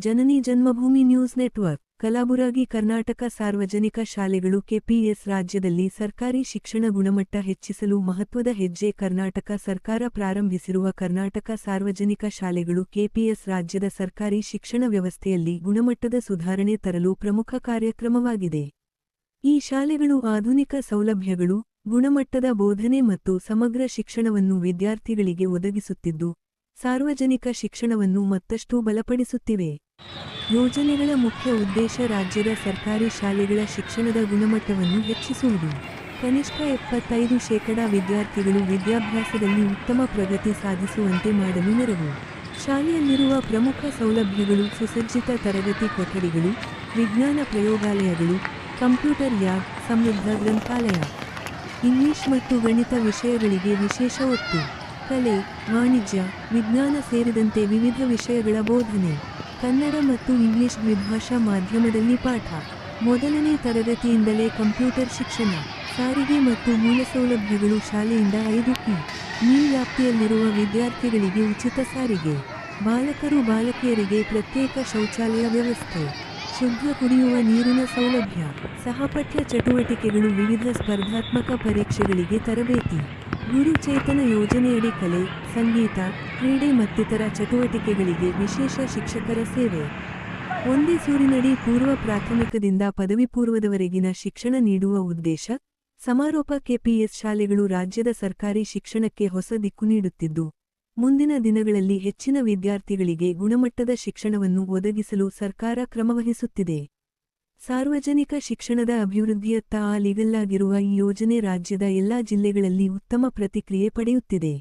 ಜನನಿ ಜನ್ಮಭೂಮಿ news network Kalaburagi Karnataka ಸಾರ್ವಜನಿಕ ಶಾಲೆಗಳು KPS ರಾಜ್ಯದಲ್ಲಿ ಸರ್ಕಾರಿ ಶಿಕ್ಷಣ ಗುಣಮಟ್ಟ ಹೆಚ್ಚಿಸಲು ಮಹತ್ವದ ಹೆಜ್ಜೆ ಕರ್ನಾಟಕ ಸರ್ಕಾರ ಪ್ರಾರಂಭಿಸಿರುವ ಕರ್ನಾಟಕ ಸಾರ್ವಜನಿಕ ಶಾಲೆಗಳು ಕೆಪಿಎಸ್ ರಾಜ್ಯದ ಸರ್ಕಾರಿ ಶಿಕ್ಷಣ ವ್ಯವಸ್ಥೆಯಲ್ಲಿ ಗುಣಮಟ್ಟದ ಸುಧಾರಣೆ ತರಲು ಪ್ರಮುಖ ಕಾರ್ಯಕ್ರಮವಾಗಿದೆ. ಈ ಶಾಲೆಗಳು ಆಧುನಿಕ ಸೌಲಭ್ಯಗಳು, ಗುಣಮಟ್ಟದ ಬೋಧನೆ ಮತ್ತು ಸಮಗ್ರ ಶಿಕ್ಷಣವನ್ನು ವಿದ್ಯಾರ್ಥಿಗಳಿಗೆ ಒದಗಿಸುತ್ತಿದ್ದು, ಸಾರ್ವಜನಿಕ ಶಿಕ್ಷಣವನ್ನು ಮತ್ತಷ್ಟು ಬಲಪಡಿಸುತ್ತಿವೆ. ಯೋಜನೆಗಳ ಮುಖ್ಯ ಉದ್ದೇಶ ರಾಜ್ಯದ ಸರ್ಕಾರಿ ಶಾಲೆಗಳ ಶಿಕ್ಷಣದ ಗುಣಮಟ್ಟವನ್ನು ಹೆಚ್ಚಿಸುವುದು. ಕನಿಷ್ಠ 75% ವಿದ್ಯಾರ್ಥಿಗಳು ವಿದ್ಯಾಭ್ಯಾಸದಲ್ಲಿ ಉತ್ತಮ ಪ್ರಗತಿ ಸಾಧಿಸುವಂತೆ ಮಾಡಲು ನೆರವು. ಶಾಲೆಯಲ್ಲಿರುವ ಪ್ರಮುಖ ಸೌಲಭ್ಯಗಳು ಸುಸಜ್ಜಿತ ತರಗತಿ ಕೊಠಡಿಗಳು, ವಿಜ್ಞಾನ ಪ್ರಯೋಗಾಲಯಗಳು, ಕಂಪ್ಯೂಟರ್ ಲ್ಯಾಬ್, ಸಮೃದ್ಧ ಗ್ರಂಥಾಲಯ. ಇಂಗ್ಲಿಷ್ ಮತ್ತು ಗಣಿತ ವಿಷಯಗಳಿಗೆ ವಿಶೇಷ ಒತ್ತು. ಕಲೆ, ವಾಣಿಜ್ಯ, ವಿಜ್ಞಾನ ಸೇರಿದಂತೆ ವಿವಿಧ ವಿಷಯಗಳ ಬೋಧನೆ. ಕನ್ನಡ ಮತ್ತು ಇಂಗ್ಲಿಷ್ ದ್ವಿಭಾಷಾ ಮಾಧ್ಯಮದಲ್ಲಿ ಪಾಠ. ಮೊದಲನೇ ತರಗತಿಯಿಂದಲೇ ಕಂಪ್ಯೂಟರ್ ಶಿಕ್ಷಣ. ಸಾರಿಗೆ ಮತ್ತು ಮೂಲಸೌಲಭ್ಯಗಳು ಶಾಲೆಯಿಂದ 5 ಮೀ ವ್ಯಾಪ್ತಿಯಲ್ಲಿರುವ ವಿದ್ಯಾರ್ಥಿಗಳಿಗೆ ಉಚಿತ ಸಾರಿಗೆ. ಬಾಲಕರು ಬಾಲಕಿಯರಿಗೆ ಪ್ರತ್ಯೇಕ ಶೌಚಾಲಯ ವ್ಯವಸ್ಥೆ. ಶುದ್ಧ ಕುಡಿಯುವ ನೀರಿನ ಸೌಲಭ್ಯ. ಸಹಪಠ್ಯ ಚಟುವಟಿಕೆಗಳು. ವಿವಿಧ ಸ್ಪರ್ಧಾತ್ಮಕ ಪರೀಕ್ಷೆಗಳಿಗೆ ತರಬೇತಿ. ಗುರುಚೇತನ ಯೋಜನೆಯಡಿ ಕಲೆ, ಸಂಗೀತ, ಕ್ರೀಡೆ ಮತ್ತಿತರ ಚಟುವಟಿಕೆಗಳಿಗೆ ವಿಶೇಷ ಶಿಕ್ಷಕರ ಸೇವೆ. ಒಂದೇ ಸೂರಿನಡಿ ಪೂರ್ವ ಪ್ರಾಥಮಿಕದಿಂದ ಪದವಿಪೂರ್ವದವರೆಗಿನ ಶಿಕ್ಷಣ ನೀಡುವ ಉದ್ದೇಶ. ಸಮಾರೋಪ ಕೆಪಿಎಸ್ ಶಾಲೆಗಳು ರಾಜ್ಯದ ಸರ್ಕಾರಿ ಶಿಕ್ಷಣಕ್ಕೆ ಹೊಸ ದಿಕ್ಕು ನೀಡುತ್ತಿದ್ದು, ಮುಂದಿನ ದಿನಗಳಲ್ಲಿ ಹೆಚ್ಚಿನ ವಿದ್ಯಾರ್ಥಿಗಳಿಗೆ ಗುಣಮಟ್ಟದ ಶಿಕ್ಷಣವನ್ನು ಒದಗಿಸಲು ಸರ್ಕಾರ ಕ್ರಮವಹಿಸುತ್ತಿದೆ. ಸಾರ್ವಜನಿಕ ಶಿಕ್ಷಣದ ಅಭಿವೃದ್ಧಿಯತ್ತ ಆಲಿಗಲ್ಲಾಗಿರುವ ಈ ಯೋಜನೆ ರಾಜ್ಯದ ಎಲ್ಲಾ ಜಿಲ್ಲೆಗಳಲ್ಲಿ ಉತ್ತಮ ಪ್ರತಿಕ್ರಿಯೆ ಪಡೆಯುತ್ತಿದೆ.